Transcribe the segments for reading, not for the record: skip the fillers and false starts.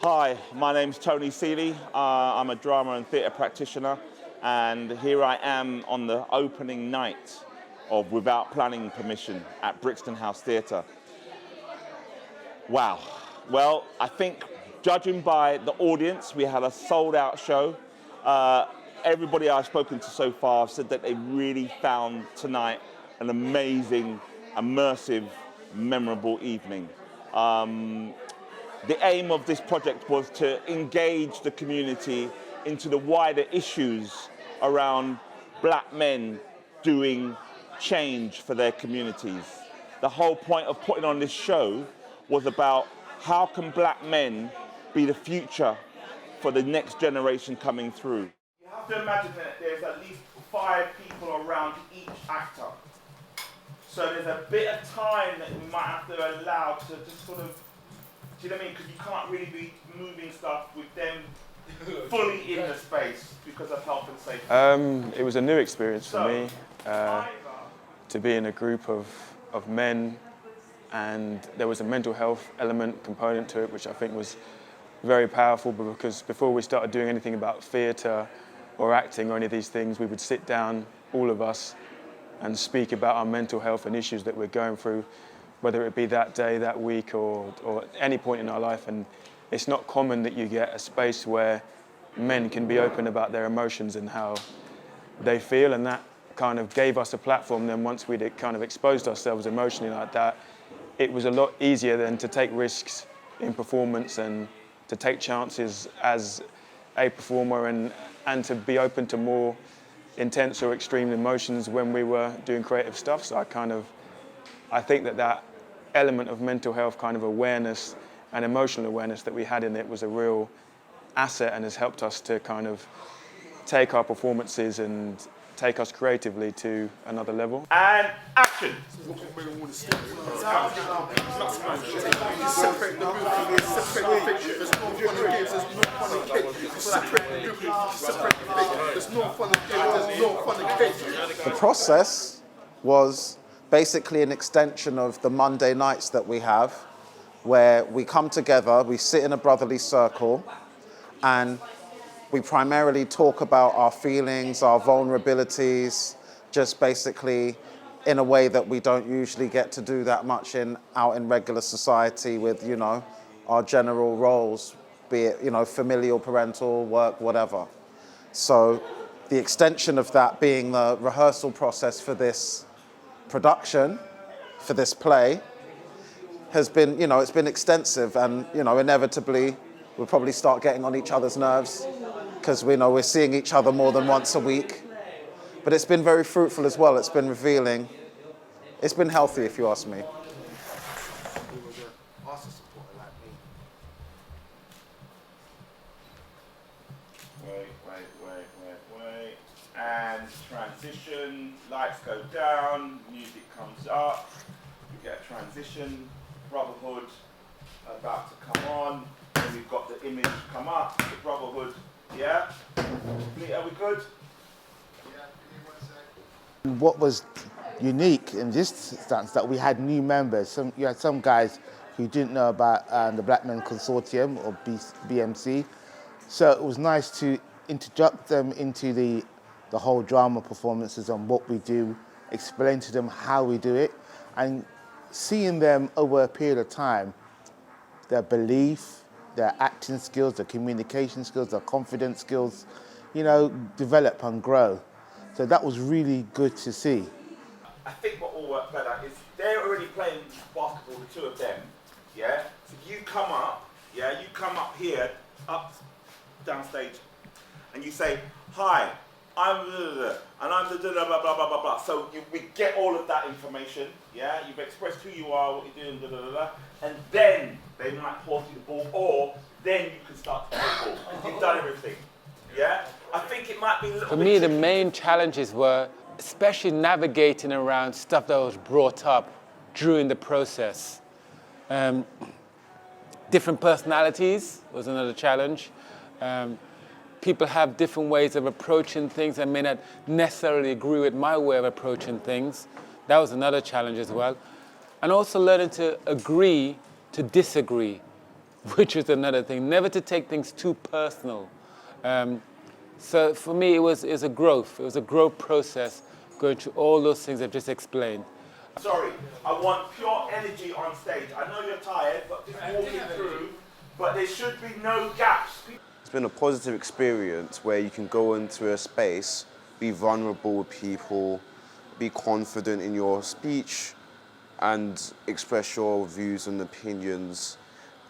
Hi, my name's Tony Cealy. I'm a drama and theatre practitioner, and here I am on the opening night of Without Planning Permission at Brixton House Theatre. Wow. Well, I think judging by the audience, we had a sold-out show. Everybody I've spoken to so far said that they really found tonight an amazing, immersive, memorable evening. The aim of this project was to engage the community into the wider issues around black men doing change for their communities. The whole point of putting on this show was about how can black men be the future for the next generation coming through. You have to imagine that there's at least 5 people around each actor. So there's a bit of time that we might have to allow to just sort of, do you know what I mean? Because you can't really be moving stuff with them fully in the space because of health and safety. It was a new experience for me to be in a group of men, and there was a mental health element component to it, which I think was very powerful, because before we started doing anything about theatre or acting or any of these things, we would sit down, all of us, and speak about our mental health and issues that we're going through, whether it be that day, that week, or any point in our life. And it's not common that you get a space where men can be open about their emotions and how they feel, and that kind of gave us a platform. Then once we'd kind of exposed ourselves emotionally like that, it was a lot easier then to take risks in performance and to take chances as a performer, and to be open to more intense or extreme emotions when we were doing creative stuff. So I think that element of mental health kind of awareness and emotional awareness that we had in it was a real asset, and has helped us to kind of take our performances and take us creatively to another level. And action! The process was basically an extension of the Monday nights that we have, where we come together, we sit in a brotherly circle, and we primarily talk about our feelings, our vulnerabilities, just basically in a way that we don't usually get to do that much out in regular society with, you know, our general roles, be it, you know, familial, parental, work, whatever. So the extension of that being the rehearsal process for this production, for this play, has been, you know, it's been extensive, and, you know, inevitably we'll probably start getting on each other's nerves because we know we're seeing each other more than once a week. But it's been very fruitful as well. It's been revealing. It's been healthy, if you ask me. Wait. And transition, lights go down, music comes up, we get a transition, brotherhood about to come on, and we've got the image come up, the brotherhood, yeah? Are we good? What was unique in this stance that we had new members. You had some guys who didn't know about the Black Men Consortium or BMC. So it was nice to introduce them into the whole drama performances and what we do, explain to them how we do it, and seeing them over a period of time, their belief, their acting skills, their communication skills, their confidence skills, you know, develop and grow. So that was really good to see. I think what will work better is they're already playing basketball, the two of them, yeah? So you come up, yeah? You come up here, up, downstage, and you say, hi, I'm and I'm the blah, blah, blah, blah, blah. So we get all of that information, yeah? You've expressed who you are, what you're doing, blah, blah, blah, blah. And then they might pass you the ball, or then you can start to play ball. You've done everything, yeah? I think it might be a little For bit me, the tricky. main challenges were especially navigating around stuff that was brought up during the process. Different personalities was another challenge. People have different ways of approaching things and may not necessarily agree with my way of approaching things. That was another challenge as well. And also learning to agree to disagree. which was another thing. Never to take things too personal. So for me, it was a growth. It was a growth process, going through all those things I've just explained. Sorry, I want pure energy on stage. I know you're tired, but just walking through, but there should be no gaps. It's been a positive experience where you can go into a space, be vulnerable with people, be confident in your speech, and express your views and opinions,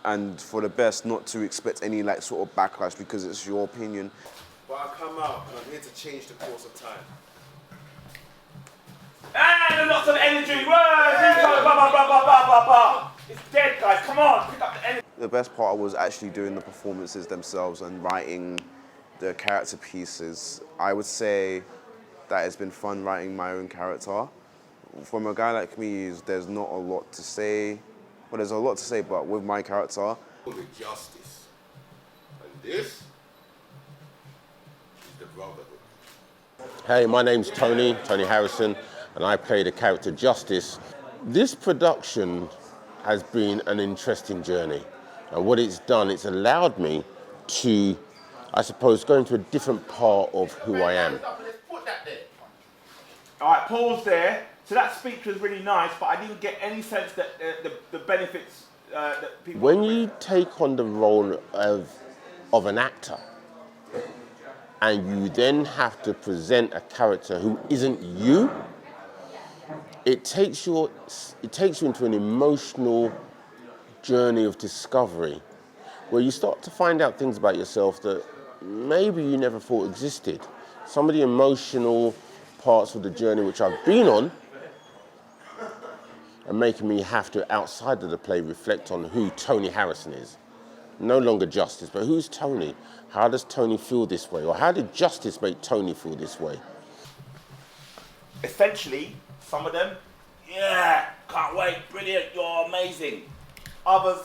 and for the best not to expect any like sort of backlash because it's your opinion. But I come out and I'm here to change the course of time. And lots of energy. It's dead, guys. Come on, pick up the energy. The best part was actually doing the performances themselves and writing the character pieces. I would say that it's been fun writing my own character. From a guy like me, there's not a lot to say. Well, there's a lot to say, but with my character, With justice. And this is the brotherhood. Hey, my name's Tony Harrison, and I play the character Justice. This production has been an interesting journey. And what it's done, it's allowed me to, I suppose, go into a different part of who I am. All right, pause there. So that speech was really nice, but I didn't get any sense that the benefits that people... When you take on the role of an actor, and you then have to present a character who isn't you, it takes you into an emotional journey of discovery, where you start to find out things about yourself that maybe you never thought existed. Some of the emotional parts of the journey which I've been on are making me have to, outside of the play, reflect on who Tony Harrison is. No longer Justice, but who's Tony? How does Tony feel this way? Or how did Justice make Tony feel this way? Essentially, some of them, yeah, can't wait, brilliant, you're amazing. Others,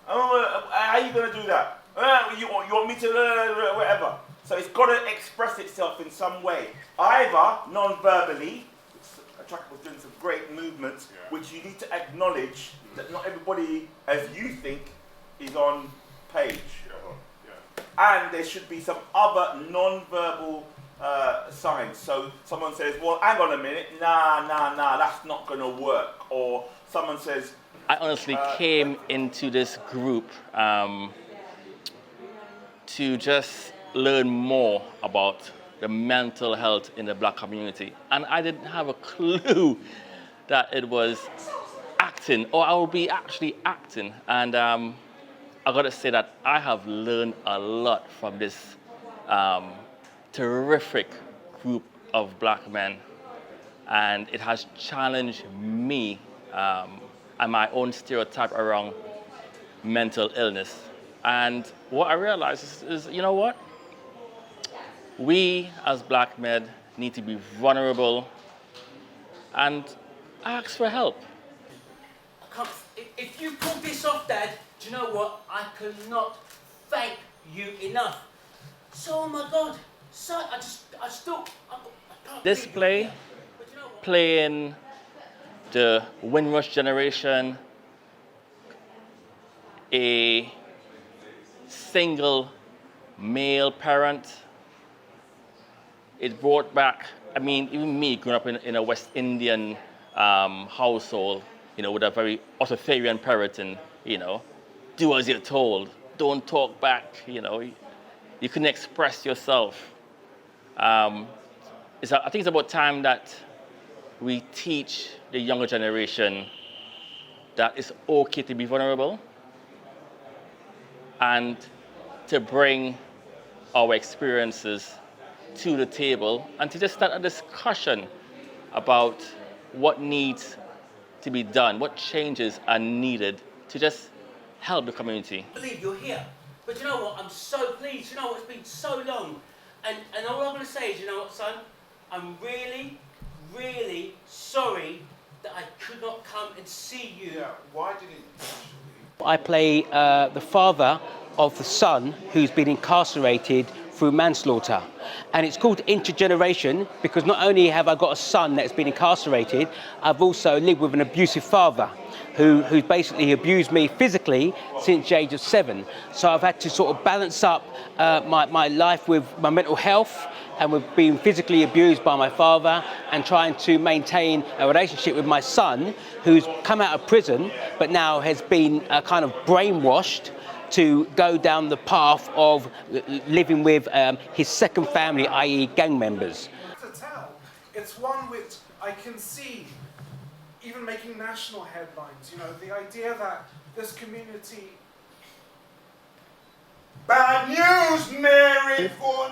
oh, how are you going to do that? You want me to, whatever. So it's got to express itself in some way. Either non-verbally, Chuck was doing some great movements, which you need to acknowledge that not everybody, as you think, is on page. And there should be some other non-verbal signs. So someone says, well, hang on a minute, nah, that's not going to work. Or someone says... I honestly came into this group to just learn more about the mental health in the Black community. And I didn't have a clue that it was acting, or I would be actually acting. And I gotta say that I have learned a lot from this terrific group of Black men. And it has challenged me and my own stereotype around mental illness. And what I realized is, you know what? We as Black men need to be vulnerable and ask for help. If you pull this off, Dad, do you know what? I cannot thank you enough. So, oh my God, so I can't. This play, playing the Windrush generation, a single male parent, it brought back, I mean, even me growing up in a West Indian household, you know, with a very authoritarian parenting, you know, do as you're told, don't talk back, you know, you can express yourself. I think it's about time that we teach the younger generation that it's okay to be vulnerable and to bring our experiences to the table and to just start a discussion about what needs to be done, what changes are needed to just help the community. I believe you're here, but you know what? I'm so pleased. You know what? It's been so long, and all I'm going to say is, you know what, son? I'm really, really sorry that I could not come and see you. Yeah, why did it? I play the father of the son who's been incarcerated for through manslaughter. And it's called intergeneration because not only have I got a son that's been incarcerated, I've also lived with an abusive father who's basically abused me physically since the age of 7. So I've had to sort of balance up my life with my mental health and with being physically abused by my father and trying to maintain a relationship with my son who's come out of prison but now has been kind of brainwashed to go down the path of living with his second family, i.e. gang members. To tell, it's one which I can see even making national headlines, you know, the idea that this community... Bad news, Mary!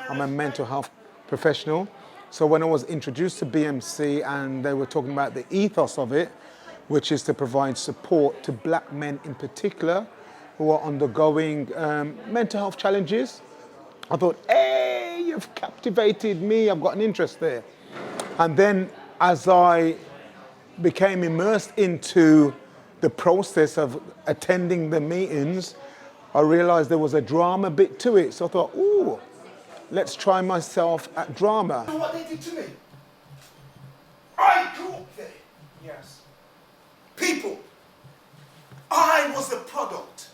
I'm a mental health professional, so when I was introduced to BMC and they were talking about the ethos of it, which is to provide support to black men in particular who are undergoing mental health challenges, I thought, hey, you've captivated me, I've got an interest there. And then as I became immersed into the process of attending the meetings, I realized there was a drama bit to it. So I thought, ooh, let's try myself at drama. You know what they did to me? I grew up there. Yes. People. I was the product.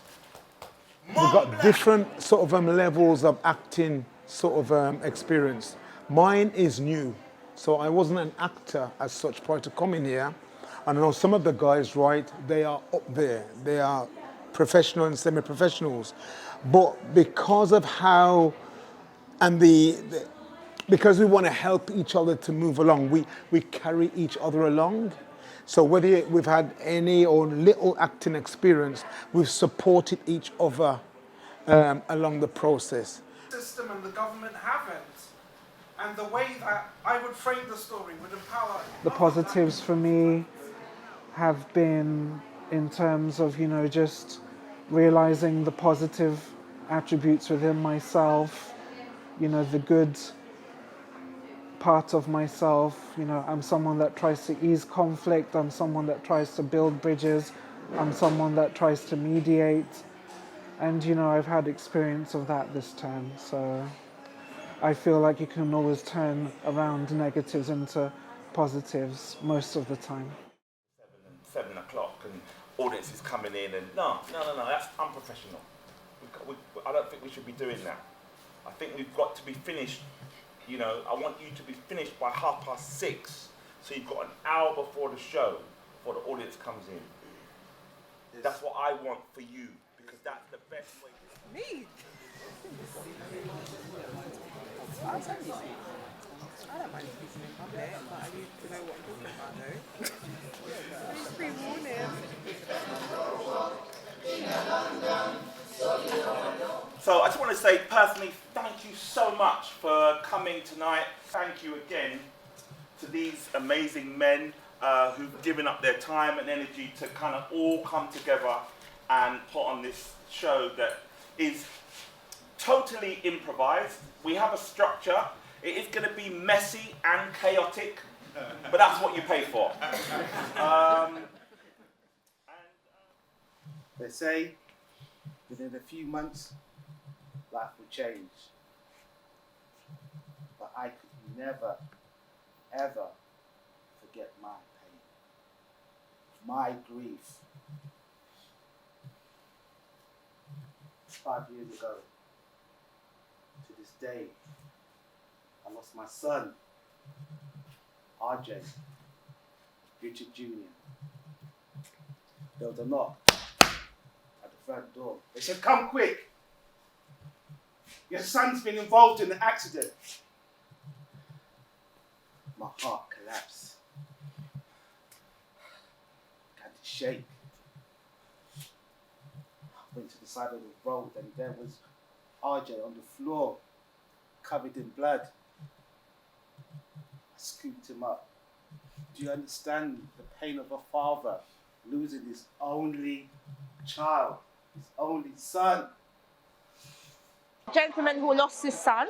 We've got different sort of levels of acting sort of experience. Mine is new. So I wasn't an actor as such prior to coming here. And I know some of the guys, right, they are up there. They are professional and semi-professionals. But because of how, and because we want to help each other to move along, we carry each other along. So whether we've had any or little acting experience, we've supported each other along the process. The system and the government haven't. And the way that I would frame the story would empower... The positives for me have been in terms of, you know, just realizing the positive attributes within myself, you know, the good part of myself. You know, I'm someone that tries to ease conflict, I'm someone that tries to build bridges, I'm someone that tries to mediate. And, you know, I've had experience of that this term, so I feel like you can always turn around negatives into positives most of the time. 7 o'clock and audiences coming in and no, that's unprofessional. I don't think we should be doing that. I think we've got to be finished, you know, I want you to be finished by 6:30, so you've got an hour before the show, before the audience comes in. Yes. That's what I want for you, because that's the best way. Me? I'll tell you. I don't mind speaking in public, but I need to know what I'm talking about though. It's pre-warning. So I just want to say personally, thank you so much for coming tonight. Thank you again to these amazing men who've given up their time and energy to kind of all come together and put on this show that is totally improvised. We have a structure. It is going to be messy and chaotic, but that's what you pay for. They say within a few months, life will change. But I could never, ever forget my pain, my grief. 5 years ago, to this day, I lost my son, RJ, Richard Jr. There was a knock at the front door. They said, "Come quick. Your son's been involved in an accident." My heart collapsed. Began to shake. I went to the side of the road and there was RJ on the floor, covered in blood. I scooped him up. Do you understand the pain of a father losing his only child, his only son? Gentleman who lost his son.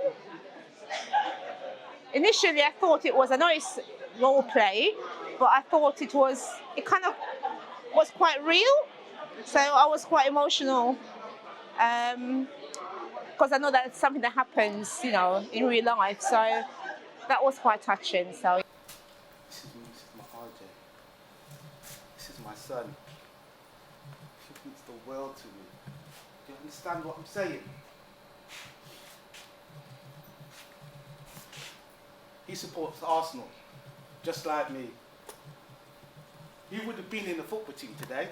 Initially I thought it was a nice role play, but I thought it kind of was quite real, so I was quite emotional. because I know that it's something that happens, you know, in real life. So that was quite touching. So This is my RJ. This is my son. He means the world to me. Do you understand what I'm saying? He supports Arsenal, just like me. He would have been in the football team today.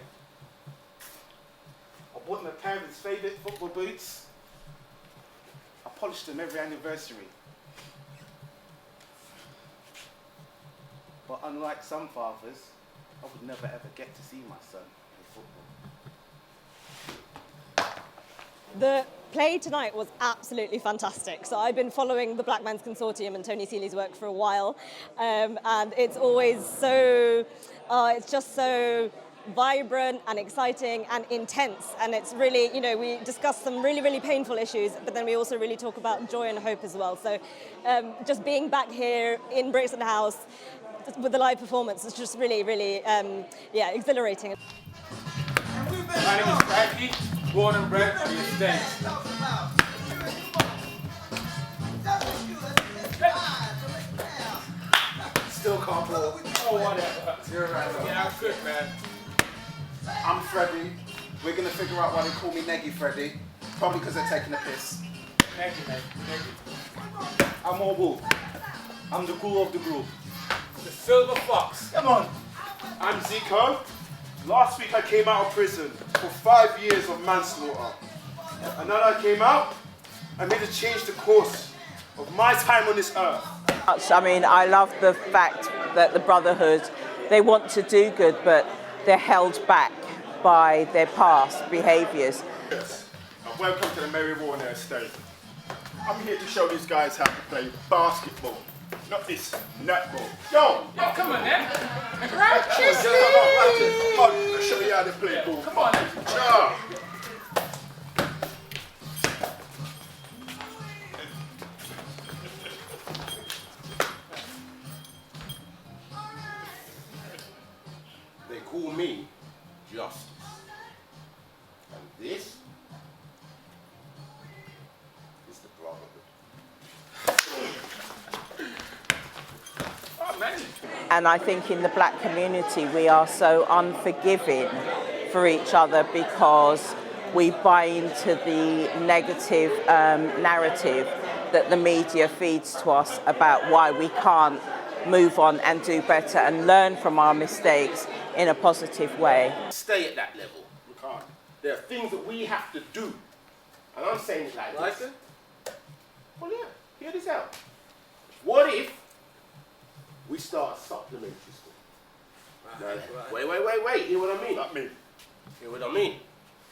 I bought my parents' favourite football boots. I polished them every anniversary. But unlike some fathers, I would never ever get to see my son play football. The play tonight was absolutely fantastic. So I've been following the Black Men Consortium and Tony Cealy's work for a while, and it's always so, it's just so vibrant and exciting and intense. And it's really, you know, we discuss some really, really painful issues, but then we also really talk about joy and hope as well. So just being back here in Brixton House with the live performance is just really, really, yeah, exhilarating. My name is Bradley, born and bred on the estate. Still can't ball. Oh, whatever. You're right. Yeah, I'm good, man. I'm Freddie. We're going to figure out why they call me Neggy Freddie. Probably because they're taking a piss. Neggy. I'm Obu. I'm the ghoul of the group. The silver fox. Come on. I'm Zico. Last week I came out of prison for 5 years of manslaughter. And now that I came out, I made to change the course of my time on this earth. I mean, I love the fact that the Brotherhood, they want to do good, but they're held back by their past behaviours. Yes, and welcome to the Mary Warner estate. I'm here to show these guys how to play basketball, not this netball. Yo! Yo, come on, man. Practice! I'll show you how to play ball. Come on, man. Ja. They call me Justice. And this is the Brotherhood. Oh, man. And I think in the black community we are so unforgiving for each other because we buy into the negative narrative that the media feeds to us about why we can't move on and do better and learn from our mistakes in a positive way. Stay at that level. We can't. There are things that we have to do. And I'm saying it like this. Well, yeah, hear this out. What if we start a supplementary school? Wait. Hear what I mean? Not me. Hear what I mean?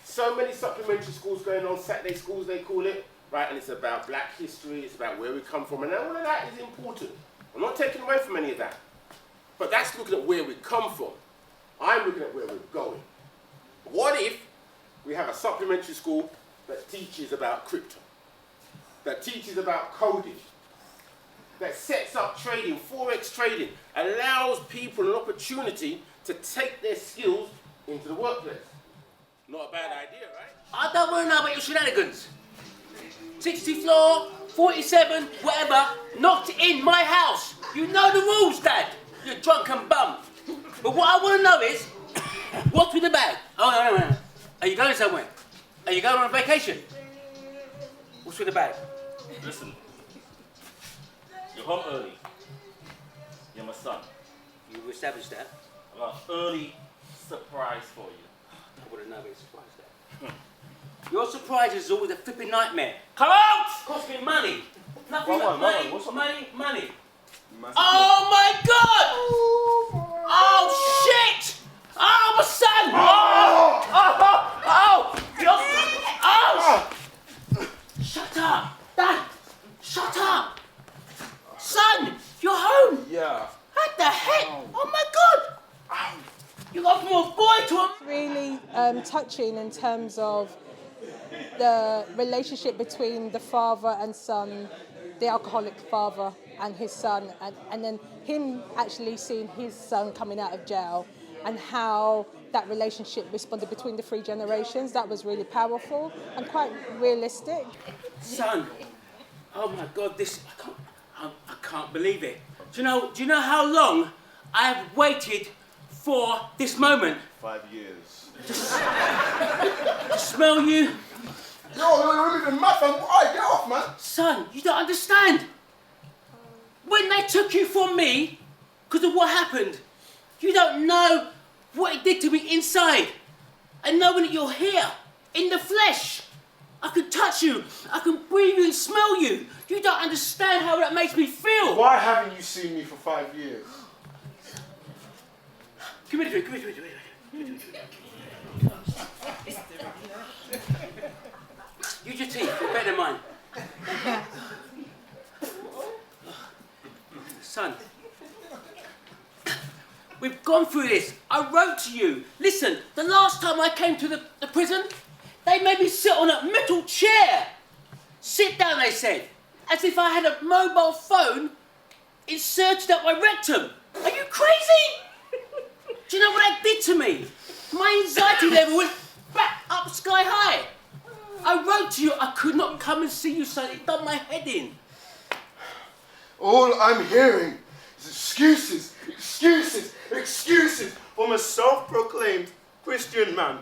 So many supplementary schools going on, Saturday schools they call it, right? And it's about black history, it's about where we come from, and all of that is important. I'm not taking away from any of that. But that's looking at where we come from. I'm looking at where we're going. What if we have a supplementary school that teaches about crypto, that teaches about coding, that sets up trading, forex trading, allows people an opportunity to take their skills into the workplace? Not a bad idea, right? I don't want to know about your shenanigans. 60 floor, 47, whatever, knocked in my house. You know the rules, Dad. You drunken bum. But what I want to know is, what's with the bag? Oh, no. Are you going somewhere? Are you going on a vacation? What's with the bag? Listen, you're home early. You're my son. You established that. I got an early surprise for you. I would have known a surprise there. Your surprise is always a flipping nightmare. Come out! Cost me money. Nothing but money, money. Oh my God! Oh shit! Oh, my son! Shut up! Dad! Shut up! Son! You're home! Yeah. What the heck? Oh my God! You got from a boy to a... Really touching in terms of the relationship between the father and son, the alcoholic father and his son, and then him actually seeing his son coming out of jail and how that relationship responded between the 3 generations. That was really powerful and quite realistic. Son, oh my God, I can't believe it. Do you know how long I have waited for this moment? 5 years. To smell you. Yo, you're really mad, man. Alright, get off, man. Son, you don't understand. When they took you from me, because of what happened, you don't know what it did to me inside. And knowing that you're here, in the flesh, I can touch you, I can breathe you and smell you. You don't understand how that makes me feel. Why haven't you seen me for 5 years? Give me the drink, give me the drink. Use your teeth, they're better than mine. Son, we've gone through this. I wrote to you. Listen, the last time I came to the prison, they made me sit on a metal chair. Sit down, they said, as if I had a mobile phone inserted up my rectum. Are you crazy? Do you know what that did to me? My anxiety level went back up sky high. I wrote to you, I could not come and see you, son. It done my head in. All I'm hearing is excuses, excuses, excuses from a self-proclaimed Christian man.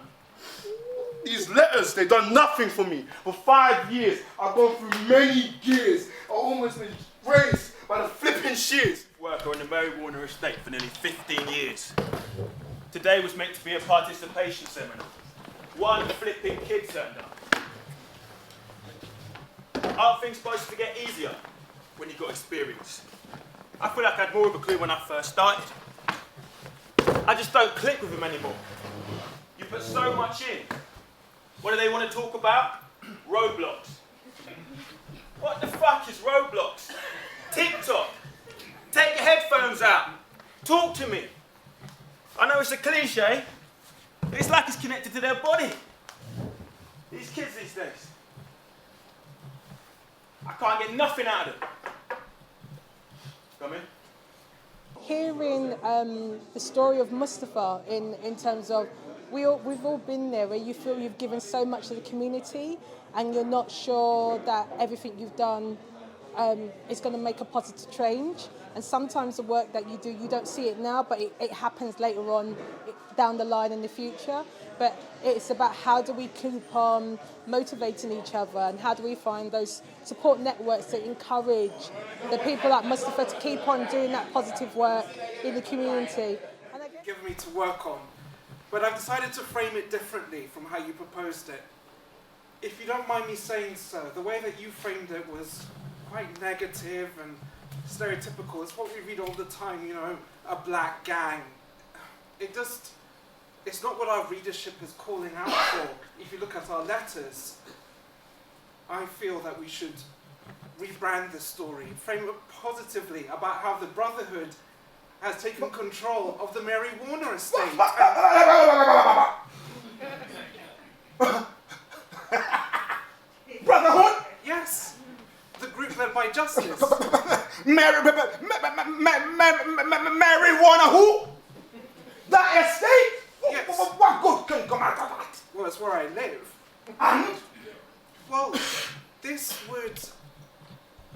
These letters, they've done nothing for me. For 5 years, I've gone through many years. I've almost been raised by the flipping shears. Worker on the Mary Warner estate for nearly 15 years. Today was meant to be a participation seminar. One flipping kid turned up. Aren't things supposed to get easier when you've got experience? I feel like I had more of a clue when I first started. I just don't click with them anymore. You put so much in. What do they want to talk about? Roadblocks. What the fuck is roadblocks? TikTok. Take your headphones out. Talk to me. I know it's a cliche, but it's like it's connected to their body. These kids these days. I can't get nothing out of them. Come in. Hearing the story of Mustafa in terms of we've all been there where you feel you've given so much to the community and you're not sure that everything you've done is going to make a positive change. And sometimes the work that you do, you don't see it now, but it happens later on down the line in the future. But it's about how do we keep on motivating each other and how do we find those support networks that encourage the people like Mustafa to keep on doing that positive work in the community. Given me to work on, but I've decided to frame it differently from how you proposed it. If you don't mind me saying so, the way that you framed it was quite negative and stereotypical. It's what we read all the time, you know, a black gang. It's not what our readership is calling out for. If you look at our letters, I feel that we should rebrand the story, frame it positively about how the Brotherhood has taken control of the Mary Warner estate. Brotherhood? Yes. The group led by Justice. Mary Warner who? That estate? Yes. What good can come out of that? Well, it's where I live. And? Well, this would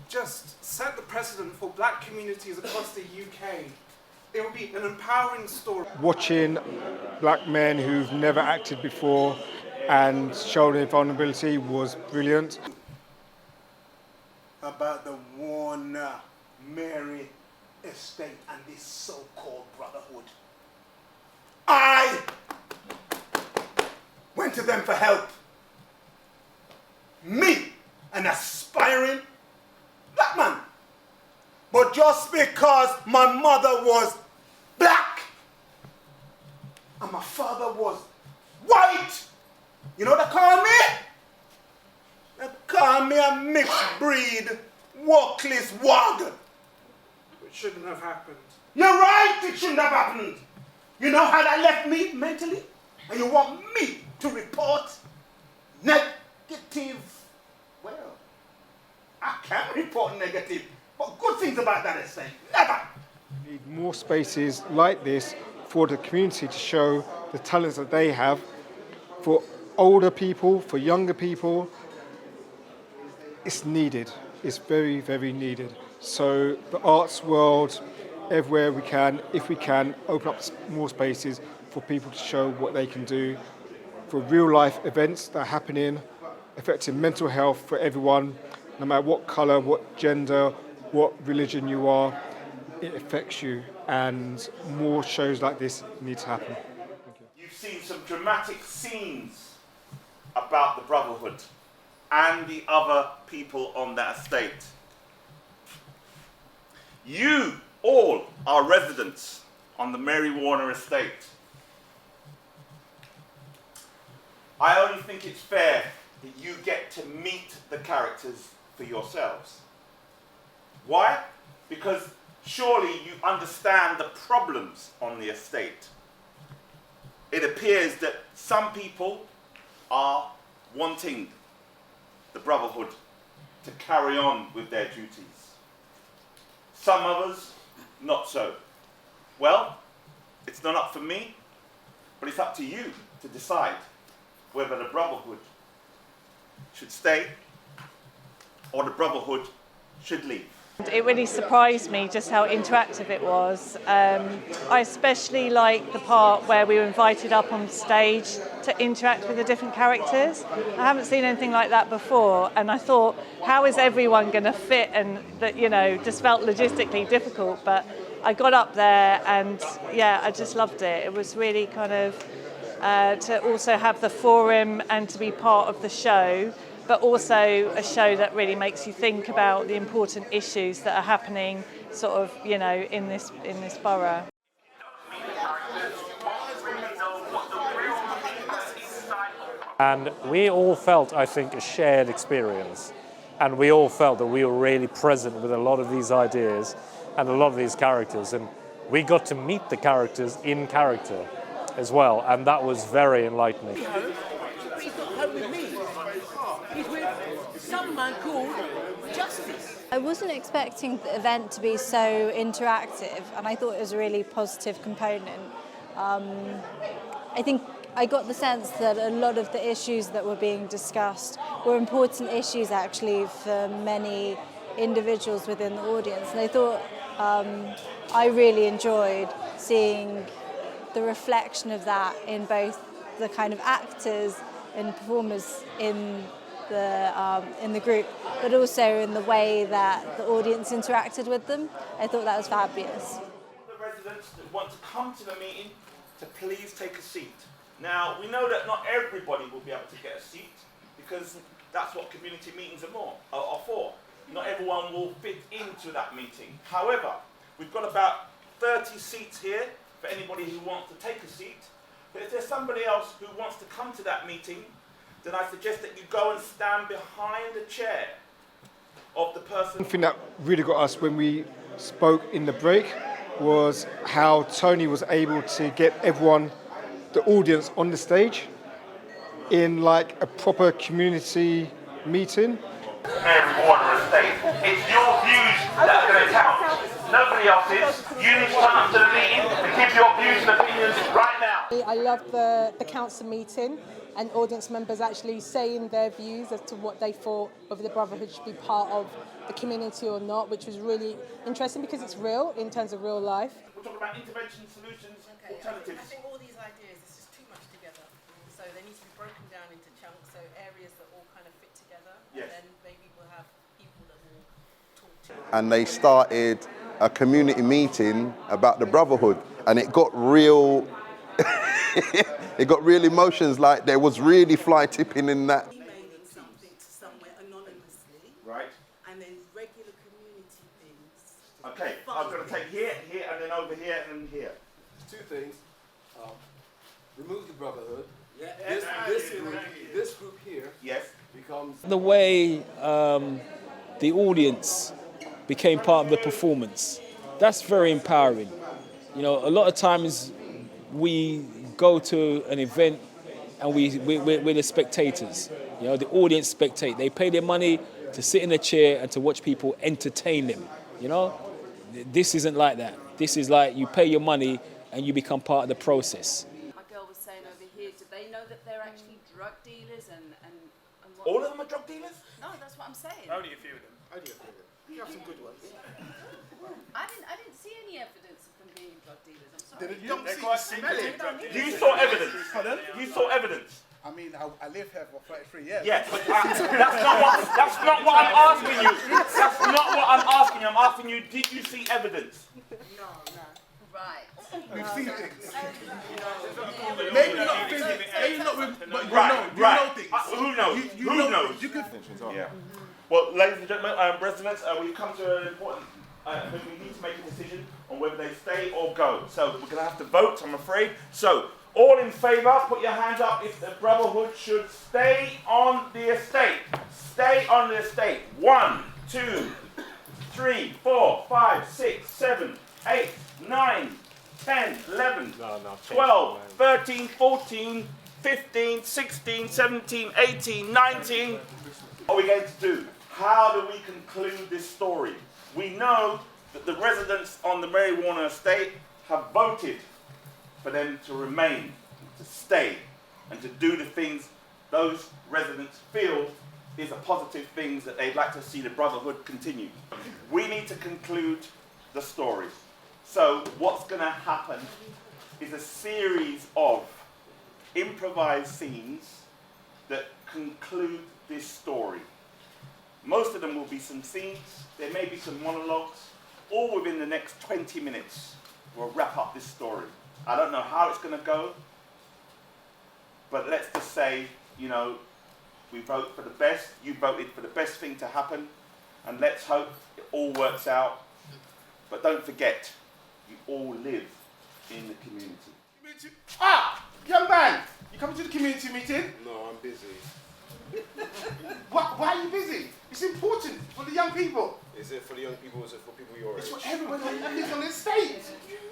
just set the precedent for black communities across the UK. It would be an empowering story. Watching black men who've never acted before and shown their vulnerability was brilliant. About the Warner Mary estate and this so-called brotherhood. I went to them for help. Me, an aspiring black man. But just because my mother was black and my father was white, you know what they call me? They call me a mixed breed, workless wog. It shouldn't have happened. You're right, it shouldn't have happened. You know how that left me mentally? And you want me to report negative? Well, I can report negative, but good things about that estate, never. We need more spaces like this for the community to show the talents that they have for older people, for younger people. It's needed. It's very, very needed. So the arts world, everywhere we can, if we can, open up more spaces for people to show what they can do, for real life events that are happening, affecting mental health for everyone, no matter what colour, what gender, what religion you are, it affects you, and more shows like this need to happen. You've seen some dramatic scenes about the Brotherhood and the other people on that estate. You all are residents on the Mary Warner estate. I only think it's fair that you get to meet the characters for yourselves. Why? Because surely you understand the problems on the estate. It appears that some people are wanting the Brotherhood to carry on with their duties. Some others, not so. Well, it's not up for me, but it's up to you to decide whether the Brotherhood should stay or the Brotherhood should leave. It really surprised me just how interactive it was. I especially liked the part where we were invited up on stage to interact with the different characters. I haven't seen anything like that before, and I thought, how is everyone going to fit? And that, you know, just felt logistically difficult. But I got up there, and yeah, I just loved it. It was really kind of to also have the forum and to be part of the show, but also a show that really makes you think about the important issues that are happening sort of, you know, in this borough. And we all felt, I think, a shared experience. And we all felt that we were really present with a lot of these ideas and a lot of these characters. And we got to meet the characters in character as well. And that was very enlightening. He's not home with me. He's with some man called Justice. I wasn't expecting the event to be so interactive, and I thought it was a really positive component. I think I got the sense that a lot of the issues that were being discussed were important issues actually for many individuals within the audience, and I thought I really enjoyed seeing the reflection of that in both the kind of actors and performers in the group, but also in the way that the audience interacted with them. I thought that was fabulous. The residents that want to come to the meeting to please take a seat. Now, we know that not everybody will be able to get a seat because that's what community meetings are for. Not everyone will fit into that meeting. However, we've got about 30 seats here for anybody who wants to take a seat. But if there's somebody else who wants to come to that meeting, then I suggest that you go and stand behind the chair of the person. One thing that really got us when we spoke in the break was how Tony was able to get everyone, the audience, on the stage in like a proper community meeting. Mary Warner estate. It's your views that are going to count. Nobody else's. You need to turn up to the meeting and give your views and opinions right now. I loved the council meeting and audience members actually saying their views as to what they thought whether the Brotherhood should be part of the community or not, which was really interesting because it's real in terms of real life. We're talking about intervention solutions, alternatives. I think all these ideas is just too much together. So they need to be broken down into chunks, so areas that all kind of fit together. Yes. And then maybe we'll have people that will talk to. And they started a community meeting about the Brotherhood, and it got real. It got real emotions, like there was really fly tipping in that. Emailing something to somewhere anonymously. Right. And then regular community things. Okay, I'm going to take here, here, and then over here, and here. Two things. Remove the Brotherhood. Yeah. This group here. Yes. Becomes the way the audience became part of the performance. That's very empowering. You know, a lot of times we go to an event and we're the spectators. You know, the audience spectate. They pay their money to sit in a chair and to watch people entertain them. You know, this isn't like that. This is like you pay your money and you become part of the process. My girl was saying All of them are drug dealers? No, that's what I'm saying. Only a few of them. Only a few of them. You have some good ones. I didn't see any evidence of them being drug dealers. I'm sorry. You don't smell it. You saw evidence. Pardon? You saw evidence. I mean, I live here for 33 years. Yes, but that's not what I'm asking you. That's not what I'm asking you. I'm asking you, did you see evidence? No. Right. We've seen things. Maybe not physically, maybe not with, but you know things. Who knows? Who knows? You can. Yeah. Well, ladies and gentlemen, residents, we've come to an important. We need to make a decision on whether they stay or go. So we're going to have to vote, I'm afraid. So all in favour, put your hands up if the Brotherhood should stay on the estate. Stay on the estate. 1, 2, 3, 4, 5, 6, 7, 8, 9, 10, 11, 12, 13, 14, 15, 16, 17, 18, 19. What are we going to do? How do we conclude this story? We know that the residents on the Mary Warner estate have voted for them to remain, to stay, and to do the things those residents feel is a positive things that they'd like to see the Brotherhood continue. We need to conclude the story. So what's going to happen is a series of improvised scenes that conclude this story. Most of them will be some scenes, there may be some monologues, all within the next 20 minutes we'll wrap up this story. I don't know how it's going to go, but let's just say, you know, we vote for the best, you voted for the best thing to happen, and let's hope it all works out. But don't forget, you all live in the community. Ah, young man, you coming to the community meeting? No, I'm busy. Why are you busy? It's important for the young people. Is it for the young people or is it for people your age? It's for everybody that lives on the estate.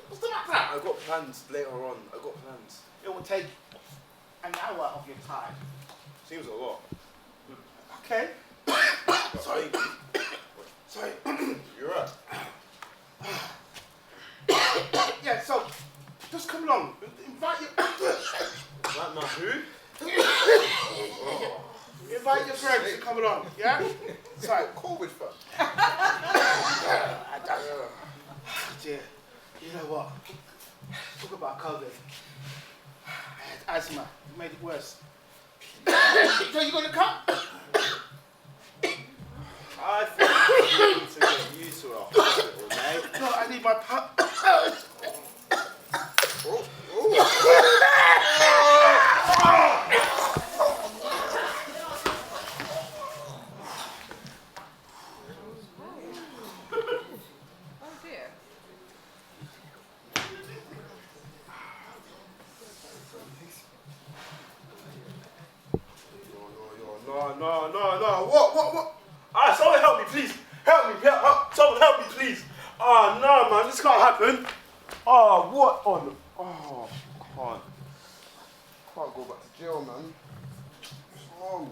What's the matter? I've got plans later on. I've got plans. It will take an hour of your time. Seems a lot. Okay. Sorry. Sorry. You're right. Yeah, so just come along. Invite your Like my who? Invite your friends to come along, yeah? Sorry. COVID fun. Dear, you know what? Talk about COVID. I had asthma. It made it worse. So you gonna come? I think you need to get used to a hospital, mate. No, I need my pop. No. What? Ah, someone help me, please. Help me. Someone help me, please. Ah, no, man, this can't happen. Ah, what on? Oh, can't go back to jail, man. What's wrong?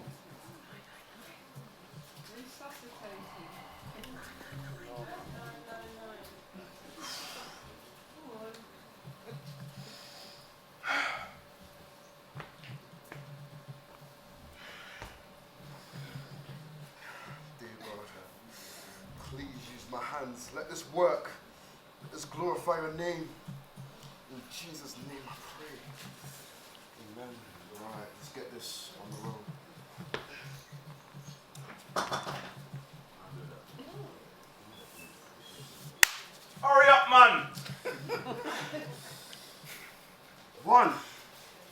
Dear God, please use my hands. Let this work. Let this glorify your name. In Jesus' name I pray. Amen. Alright, let's get this on the road. Hurry up, man! 1,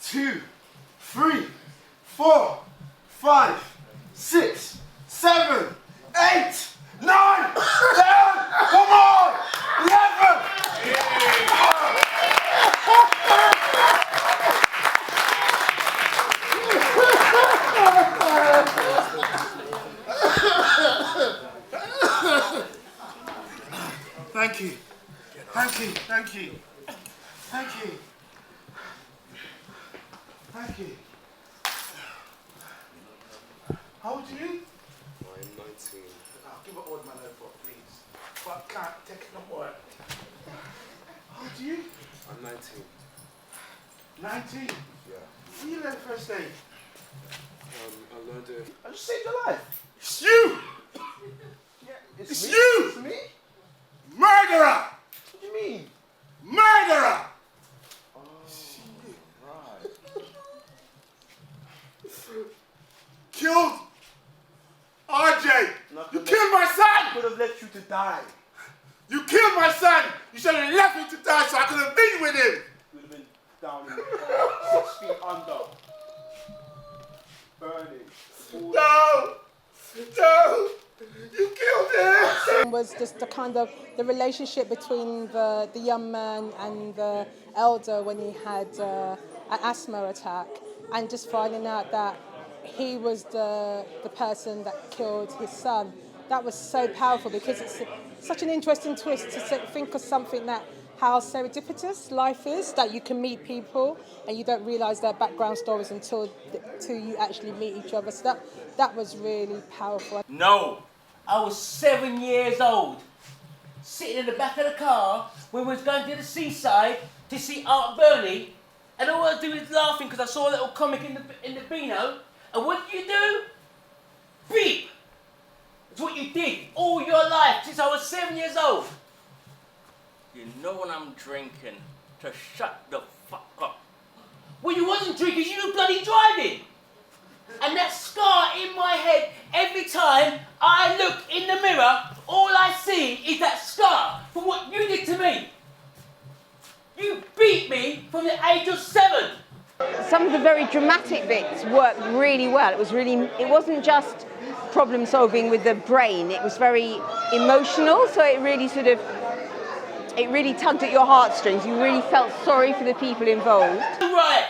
2, 3, 4, 5, 6, 7, 8, 9, 10, come on! 11! Thank you. Thank you. Thank you. Thank you. Thank you. How old are you? I'm 19. I'll give it all my notebook, please. But I can't take it no more. How old are you? I'm 19. 19? Yeah. When you learn first aid? I learned to... I just saved your life. It's you! It's me. you! It's me? Murderer! What do you mean? Murderer! Oh, right. Killed RJ! You killed my son! I could have left you to die. You killed my son! You should have left me to die so I could have been with him! You would have been down in the 6 feet under. Burning. No! No! You killed him! Was just the kind of the relationship between the young man and the elder when he had an asthma attack, and just finding out that he was the person that killed his son. That was so powerful because it's such an interesting twist to think of something that how serendipitous life is, that you can meet people and you don't realise their background stories until you actually meet each other. So that was really powerful. No, I was 7 years old, sitting in the back of the car when we was going to the seaside to see Aunt Bernie, and all I do is laughing because I saw a little comic in the Beano, and what did you do? Beep! It's what you did all your life since I was 7 years old. You know when I'm drinking to shut the fuck up. Well, you wasn't drinking, you were bloody driving. And that scar in my head, every time I look in the mirror, all I see is that scar from what you did to me. You beat me from the age of 7. Some of the very dramatic bits worked really well. It wasn't just problem solving with the brain, it was very emotional, so it really tugged at your heartstrings. You really felt sorry for the people involved. Right.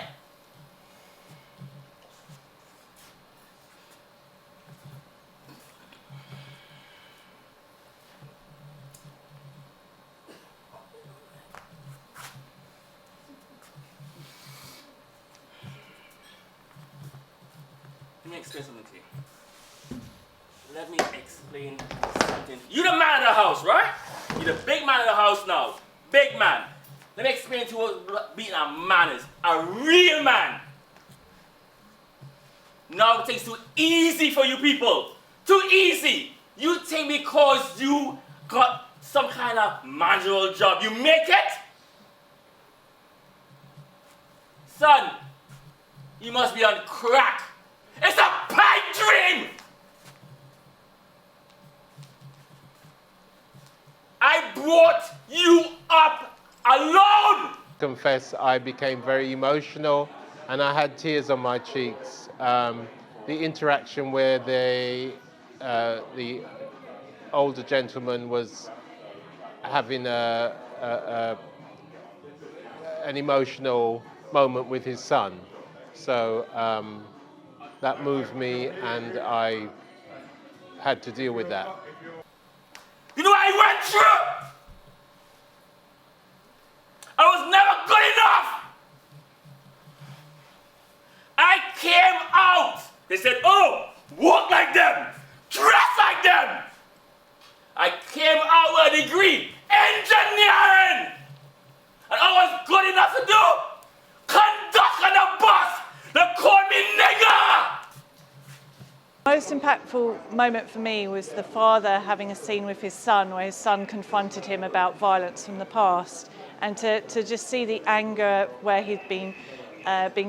Let me explain something to you. Let me explain something. You're the man of the house, right? You're the big man of the house now. Big man. Let me explain to you what being a man is. A real man. Now it takes too easy for you people. Too easy. You think because you got some kind of manual job, you make it? Son, you must be on crack. It's a pipe dream! I brought you up alone! Confess, I became very emotional and I had tears on my cheeks. The interaction where the older gentleman was having an emotional moment with his son. So that moved me and I had to deal with that. You know what I went through? I was never good enough. I came out. They said, oh, walk like them, dress like them. I came out with a degree, engineering. And I was good enough to do conduct on the bus. They called me nigger. Most impactful moment for me was the father having a scene with his son where his son confronted him about violence from the past, and to just see the anger where he'd been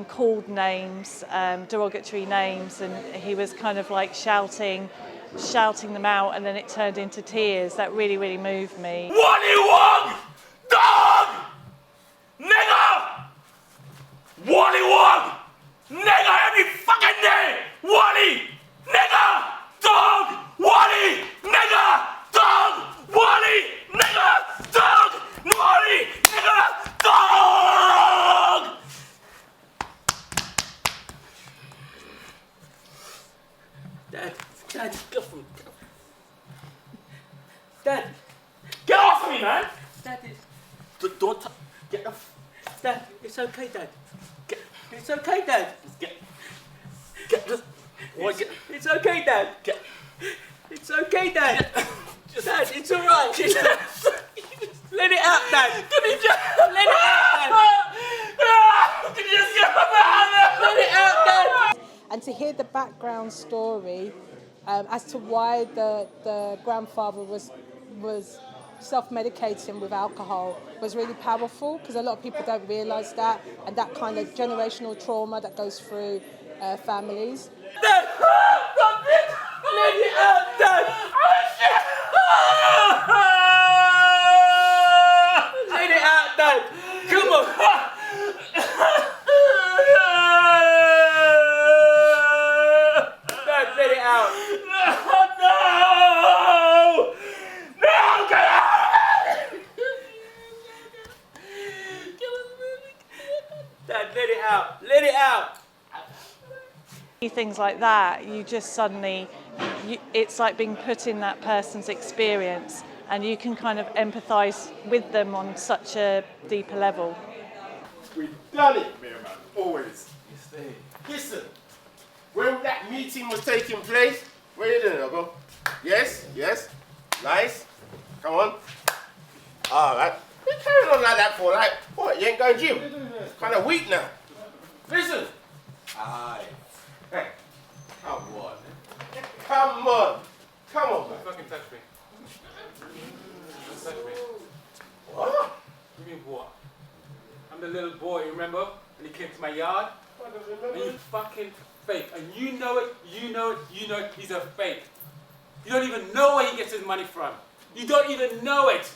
called names, derogatory names, and he was kind of like shouting them out, and then it turned into tears. That really, really moved me. Wally Wong! Dog! Nigger! Wally Wong! Nigger every fucking day! Wally! Nigger! Dog! Wally! Nigger! Dog! Wally! Nigger! Dog! Wally! Nigger! Dog! Dad, get from Dad, get off me, man! Dad, don't get off. Dad, it's okay, Dad. It's okay, Dad. It's okay, Dad. It's okay, Dad. Dad, it's all right. Let it out, Dad. Let it out, Dad. Let it out, Dad. and to hear the background story as to why the grandfather was self-medicating with alcohol was really powerful, because a lot of people don't realise that, and that kind of generational trauma that goes through families. Let it out, Dad! Let it out, Dad! Come on! Dad, let it out! No! No! Get out! Dad, let it out! Let it out! Things like that, you just suddenly, it's like being put in that person's experience, and you can kind of empathise with them on such a deeper level. We've done it, Mayor Man, always. Listen, when that meeting was taking place, where are you doing, Ogo? Yes, yes, nice. Come on. All right. You're carrying on like that for like, what, you ain't going gym? Kind of weak now. Listen. Aye. Hey, come on. Come on. Come on, man. Fucking touch me. Touch me. What? You mean what? I'm the little boy, remember? And he came to my yard? And you fucking fake. And you know it, you know it, you know it. He's a fake. You don't even know where he gets his money from. You don't even know it.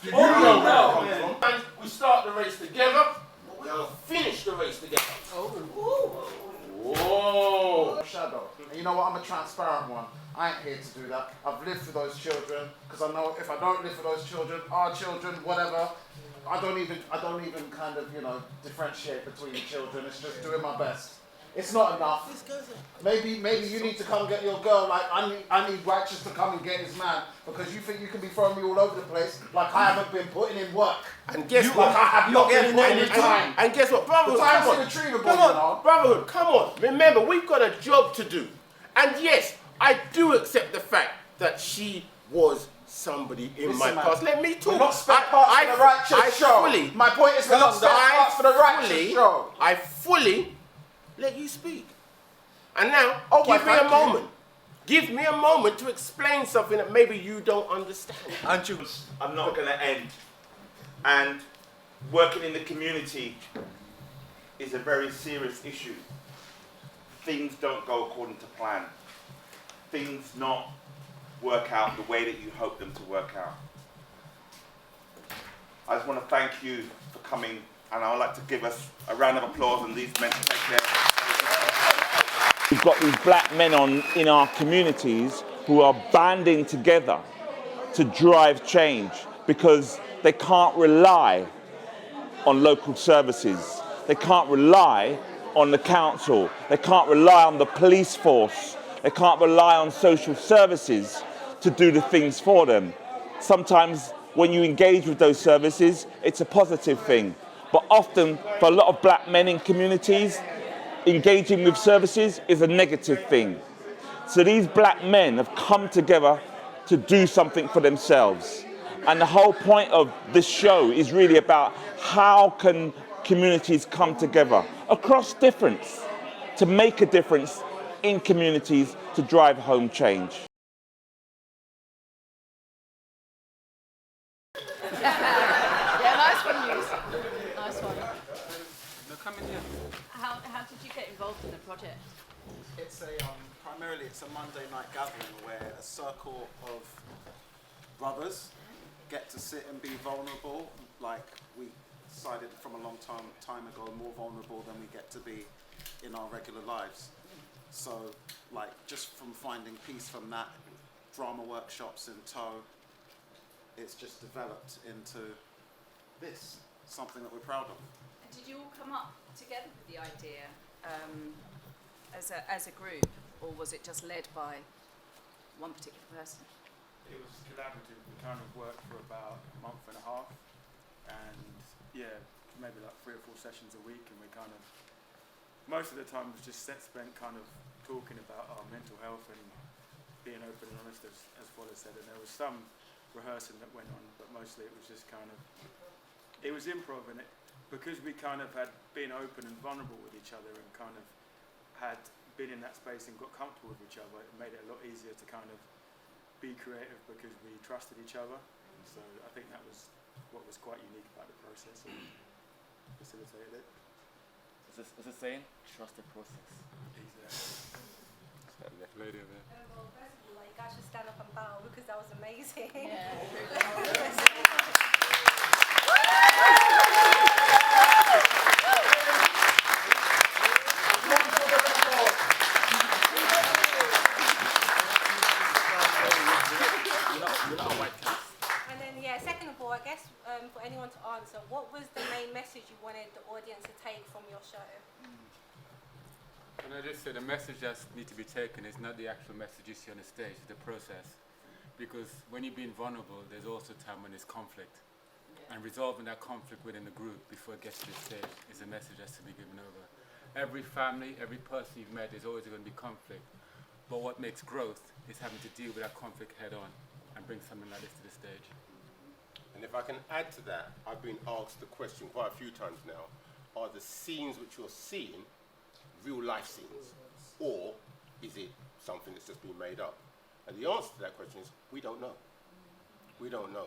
You know where it comes from. We start the race together, we'll finish the race together. Oh. Whoa. Shadow. And you know what? I'm a transparent one. I ain't here to do that. I've lived with those children, because I know if I don't live with those children, our children, whatever, I don't even kind of, you know, differentiate between the children. It's just doing my best. It's not enough. Maybe you need to come get your girl. Like I need Righteous to come and get his man, because you think you can be throwing me all over the place like I haven't been putting in work. And guess what? Like I have not been putting in time. And guess what, brotherhood? The time's Come on. irretrievable, Come on, you know. brotherhood. Come on. Remember, we've got a job to do. And yes, I do accept the fact that she was somebody in my past. Let me talk. We're not spare parts for the Righteous show. My point is we're not spare parts for the Righteous show. I fully let you speak. And now, give me thank a you. moment. Give me a moment to explain something that maybe you don't understand. I'm not going to end. And working in the community is a very serious issue. Things don't go according to plan. Things not work out the way that you hope them to work out. I just want to thank you for coming, and I would like to give us a round of applause and these men to take care. We've got these black men in our communities who are banding together to drive change, because they can't rely on local services. They can't rely on the council. They can't rely on the police force. They can't rely on social services to do the things for them. Sometimes when you engage with those services, it's a positive thing. But often, for a lot of black men in communities, engaging with services is a negative thing. So these black men have come together to do something for themselves. And the whole point of this show is really about how can communities come together across difference to make a difference in communities to drive home change. Yeah, nice one, Hughes. Nice one. Come in here. How did you get involved in the project? It's primarily it's a Monday night gathering where a circle of brothers get to sit and be vulnerable, like we decided from a long time ago, more vulnerable than we get to be in our regular lives. So, like, just from finding peace from that, drama workshops in tow, it's just developed into this, something that we're proud of. Did you all come up together with the idea as a group, or was it just led by one particular person? It was collaborative. We kind of worked for about a month and a half, and yeah, maybe like 3 or 4 sessions a week, and we kind of, most of the time was just spent kind of talking about our mental health and being open and honest, as Wallace said, and there was some rehearsing that went on, but mostly it was just kind of, it was improv, and because we kind of had been open and vulnerable with each other and kind of had been in that space and got comfortable with each other, it made it a lot easier to kind of be creative because we trusted each other. And so I think that was what was quite unique about the process and facilitated it. What's it saying? Trust the process. Exactly. Lady over there. Well, first of all, like, you guys should stand up and bow because that was amazing. And then, yeah, second of all, I guess for anyone to answer, what was the main message you wanted the audience to take from your show? And I just said the message that needs to be taken is not the actual message you see on the stage, it's the process. Because when you're being vulnerable, there's also a time when there's conflict. And resolving that conflict within the group before it gets to the stage is a message that's to be given over. Every family, every person you've met, there's always going to be conflict. But what makes growth is having to deal with that conflict head on and bring something like this to the stage. And if I can add to that, I've been asked the question quite a few times now, are the scenes which you're seeing real life scenes, or is it something that's just been made up? And the answer to that question is, we don't know. We don't know.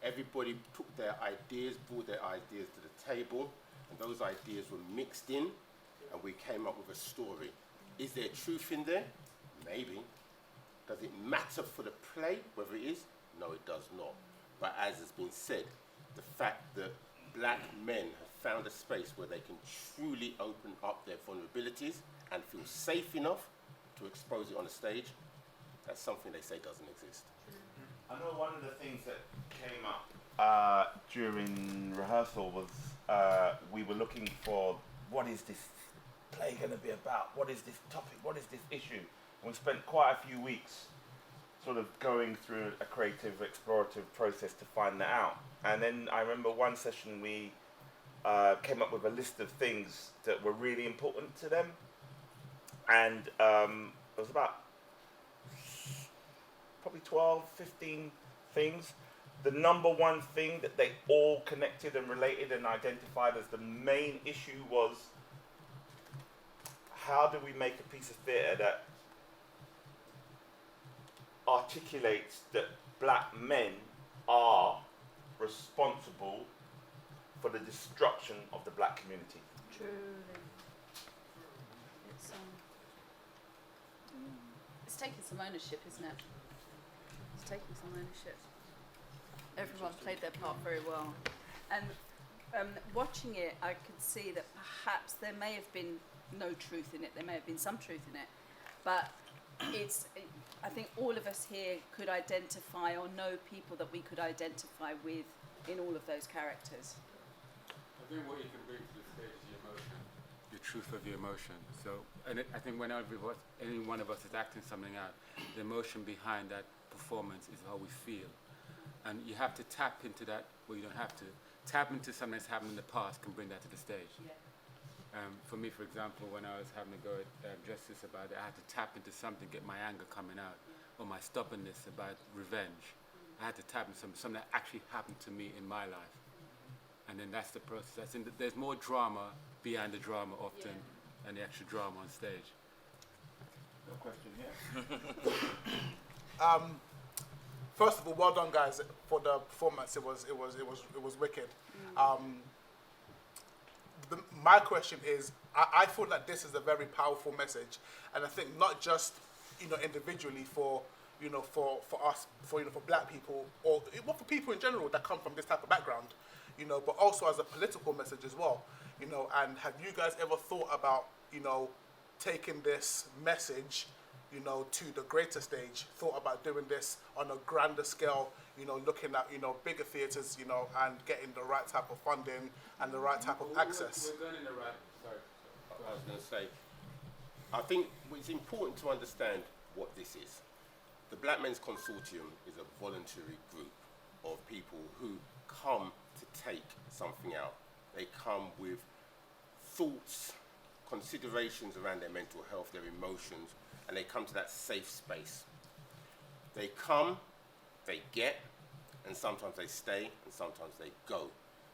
Everybody took their ideas, brought their ideas to the table, and those ideas were mixed in, and we came up with a story. Is there truth in there? Maybe. Does it matter for the play, whether it is? No, it does not. But as has been said, the fact that black men have found a space where they can truly open up their vulnerabilities and feel safe enough to expose it on the stage, that's something they say doesn't exist. I know one of the things that came up during rehearsal was we were looking for what is this play going to be about? What is this topic? What is this issue? And we spent quite a few weeks sort of going through a creative, explorative process to find that out. And then I remember one session we came up with a list of things that were really important to them. And it was about probably 12, 15 things. The number one thing that they all connected and related and identified as the main issue was, how do we make a piece of theatre that articulates that black men are responsible for the destruction of the black community? Truly. It's taking some ownership, isn't it? It's taking some ownership. Everyone played their part very well. And watching it, I could see that perhaps there may have been no truth in it. There may have been some truth in it. But I think all of us here could identify or know people that we could identify with in all of those characters. I think what you can bring to the stage is your emotion, the truth of your emotion. So, I think when any one of us is acting something out, the emotion behind that performance is how we feel. And you have to tap into that, well, you don't have to. Tap into something that's happened in the past can bring that to the stage. Yeah. For me, for example, when I was having to go at Justice about it, I had to tap into something, get my anger coming out, or my stubbornness about revenge. I had to tap into something that actually happened to me in my life. And then that's the process. There's more drama behind the drama often than the actual drama on stage. No question here. First of all, well done, guys, for the performance. It was wicked. My question is, I feel that this is a very powerful message, and I think not just individually for us, for black people, or for people in general that come from this type of background, but also as a political message as well, And have you guys ever thought about taking this message to the greater stage, thought about doing this on a grander scale, looking at, bigger theatres, and getting the right type of funding and the right type of access? We're going in the right, sorry. I was going to say, I think it's important to understand what this is. The Black Men's Consortium is a voluntary group of people who come to take something out. They come with thoughts, considerations around their mental health, their emotions, and they come to that safe space. They come, they get, and sometimes they stay, and sometimes they go.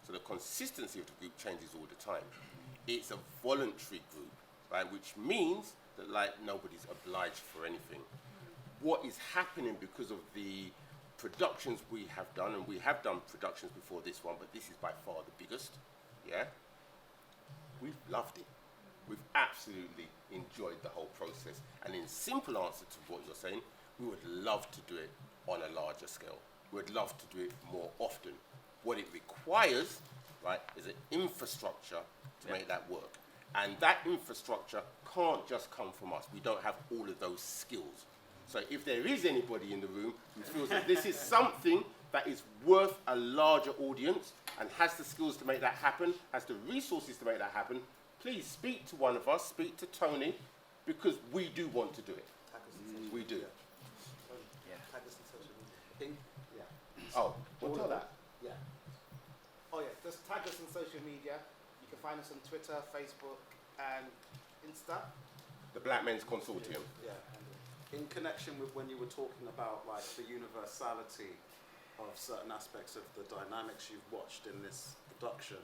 So the consistency of the group changes all the time. It's a voluntary group, right, which means that like nobody's obliged for anything. What is happening because of the productions we have done, and we have done productions before this one, but this is by far the biggest, yeah? We've loved it. We've absolutely enjoyed the whole process. And in simple answer to what you're saying, we would love to do it on a larger scale. We would love to do it more often. What it requires, right, is an infrastructure to make that work. And that infrastructure can't just come from us. We don't have all of those skills. So if there is anybody in the room who feels that this is something that is worth a larger audience and has the skills to make that happen, has the resources to make that happen, please speak to one of us, speak to Tony, because we do want to do it. We do. Oh, we'll tell that. Yeah. Oh yeah, just tag us on social media. You can find us on Twitter, Facebook, and Insta. The Black Men's Consortium. Yeah. In connection with when you were talking about like the universality of certain aspects of the dynamics you've watched in this production,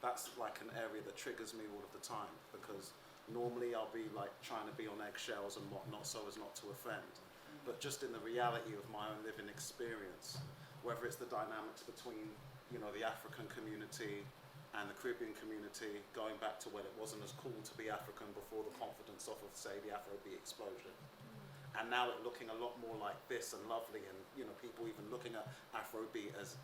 that's like an area that triggers me all of the time, because normally I'll be like trying to be on eggshells and whatnot so as not to offend. But just in the reality of my own living experience, whether it's the dynamics between, you know, the African community and the Caribbean community, going back to when it wasn't as cool to be African before the confidence of, say, the Afrobeat explosion. And now it looking a lot more like this and lovely, and, you know, people even looking at Afrobeat as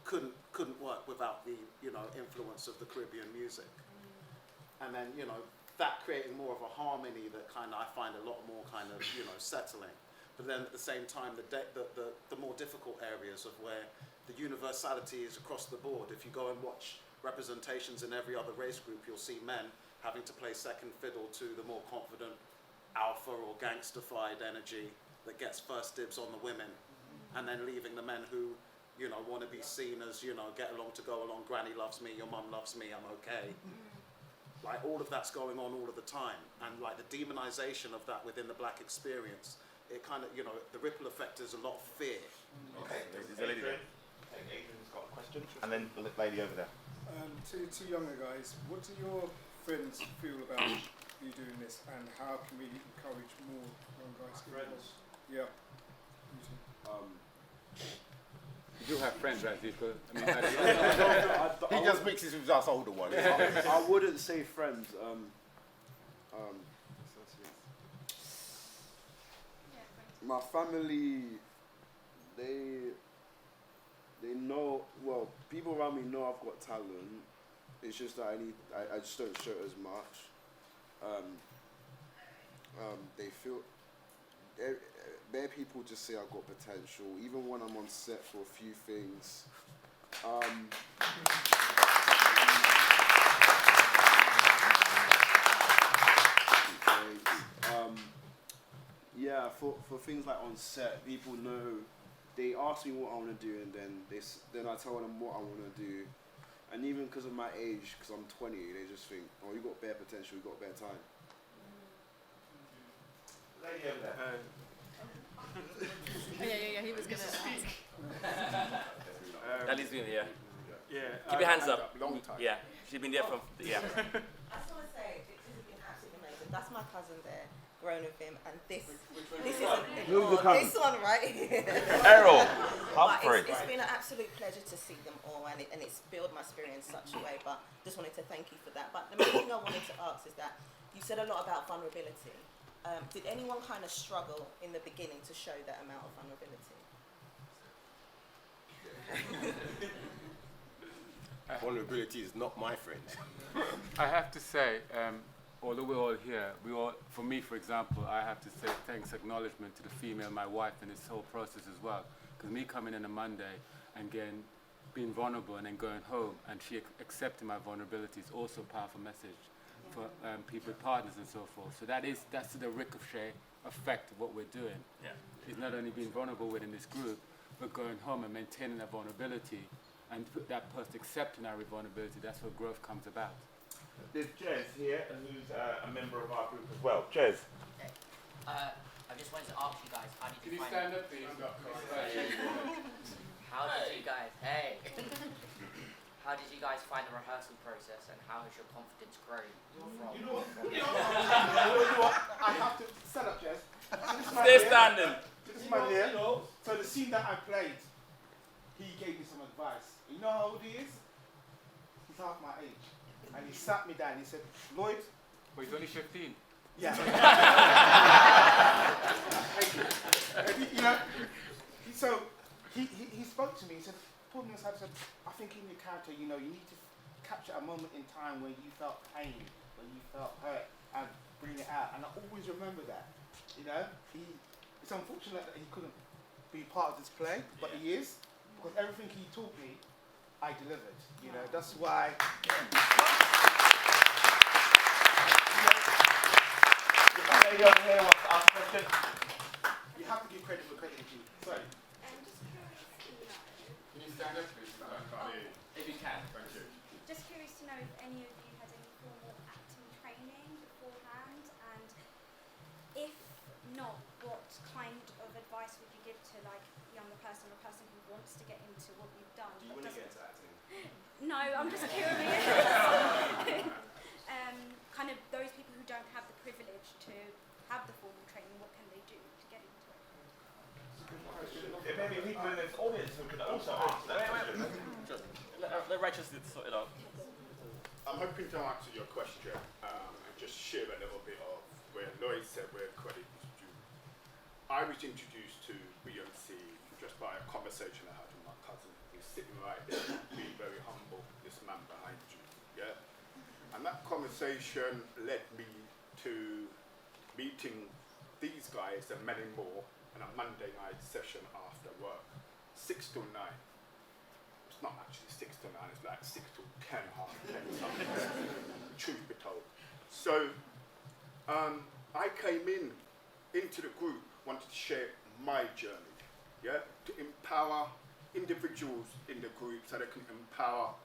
couldn't work without the, you know, influence of the Caribbean music. And then, you know, that creating more of a harmony that kind of I find a lot more kind of, you know, settling. But then at the same time, the more difficult areas of where the universality is across the board. If you go and watch representations in every other race group, you'll see men having to play second fiddle to the more confident alpha or gangsterfied energy that gets first dibs on the women, and then leaving the men who, you know, want to be seen as, you know, get along to go along, granny loves me, your mum loves me, I'm okay. Like all of that's going on all of the time, and like the demonization of that within the black experience, it kind of, you know, the ripple effect is a lot of fear. Okay, there's a lady there. Adrian's got a question, and then the lady over there. Two younger guys, what do your friends feel about you doing this, and how can we encourage more young guys to get involved? Yeah. You do have friends, right, people? I mean, he just mixes with us older ones. I wouldn't say friends. My family, they know, well, people around me know I've got talent. It's just that I just don't show it as much. They feel, bare people just say I've got potential, even when I'm on set for a few things. Yeah, for things like on set, people know, they ask me what I want to do, and then I tell them what I want to do. And even because of my age, because I'm 20, they just think, oh, you got bare potential, you got bare time. Lady over there. Yeah, he was going to speak. That leads me there. Yeah. Keep your hands up. Long time. Yeah. She's been there from, yeah. I just want to say, this has been absolutely amazing. That's my cousin there, grown with him, and this this one right here. Errol, Humphrey. It's been an absolute pleasure to see them all, and it's built my spirit in such a way, but just wanted to thank you for that. But the main thing I wanted to ask is that you said a lot about vulnerability. Did anyone kind of struggle in the beginning to show that amount of vulnerability? Vulnerability is not my friend. I have to say, although we're all here, for me, for example, I have to say thanks, acknowledgement to the female, my wife, in this whole process as well. Because me coming in on a Monday and being vulnerable and then going home, and she accepting my vulnerability is also a powerful message for people, partners and so forth. So that's the ricochet effect of what we're doing. Yeah. It's not only being vulnerable within this group, but going home and maintaining that vulnerability, and that person accepting our vulnerability. That's where growth comes about. There's Jez here, who's a member of our group as well. Jez. I just wanted to ask you guys, how did you Can you find stand up, please? How did you guys, how did you guys find the rehearsal process, and how has your confidence grown from? You know what? I have to stand up, Jess. Stay standing. This man here. So the scene that I played, he gave me some advice. You know how old he is? He's half my age. And he sat me down. He said, Lloyd. Well, he's only 15. Yeah. Thank you. And you know, so he spoke to me. He said, pulled me aside and said, I think in your character, you know, you need to capture a moment in time where you felt pain, where you felt hurt, and bring it out. And I always remember that. You know, it's unfortunate that he couldn't be part of this play, but he is, because everything he taught me, I delivered. You know, that's why. Lady over here wants to ask a question. You have to give credit where credit is due. Sorry. Can you stand up, please? If you can. Thank you. Just curious to know if any of you had any formal acting training beforehand, and if not, what kind of advice would you give to like a younger person or a person who wants to get into what you've done? Do you want to get into acting? No, I'm just curious. Kind of those people who don't have the privilege to have the formal training, what can they do to get into it? There may be people in this audience who could also ask that question. Let Rachel sort it out. I'm hoping to answer your question and just share a little bit of where Lloyd said where credit is due. I was introduced to BMC just by a conversation I had with my cousin, who's sitting right there, being very humble, this man behind you, yeah? And that conversation led me to meeting these guys and many more on a Monday night session after work, 6 till 9. It's not actually 6 till 9, it's like 6 till 10, half 10 something, truth be told. So I came into the group, wanted to share my journey, yeah, to empower individuals in the group so they can empower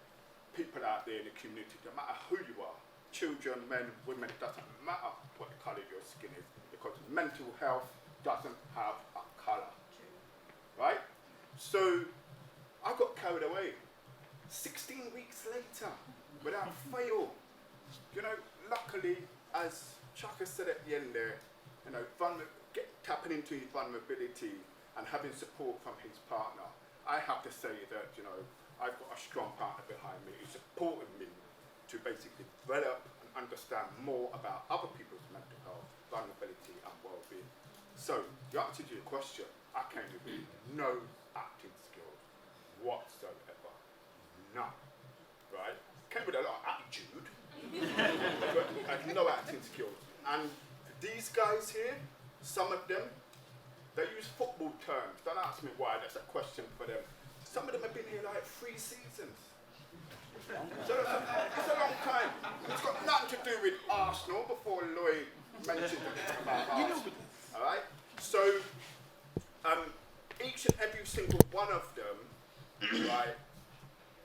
people out there in the community, no matter who you are, children, men, women, it doesn't matter what the colour of your skin is, because mental health doesn't have a colour, right? So I got carried away. 16 weeks later, without fail, you know, luckily, as Chaka said at the end there, you know, tapping into his vulnerability and having support from his partner, I have to say that, you know, I've got a strong partner behind me who supported me to basically develop and understand more about other people's mental health, vulnerability and well-being. So, the answer to your question, I came with no acting skills whatsoever. None. Right? Came with a lot of attitude, but I had no acting skills. And these guys here, some of them, they use football terms. Don't ask me why, that's a question for them. Some of them have been here like 3 seasons. So it's a long time. It's got nothing to do with Arsenal before Lloyd mentioned anything about Arsenal. Alright? So each and every single one of them, right,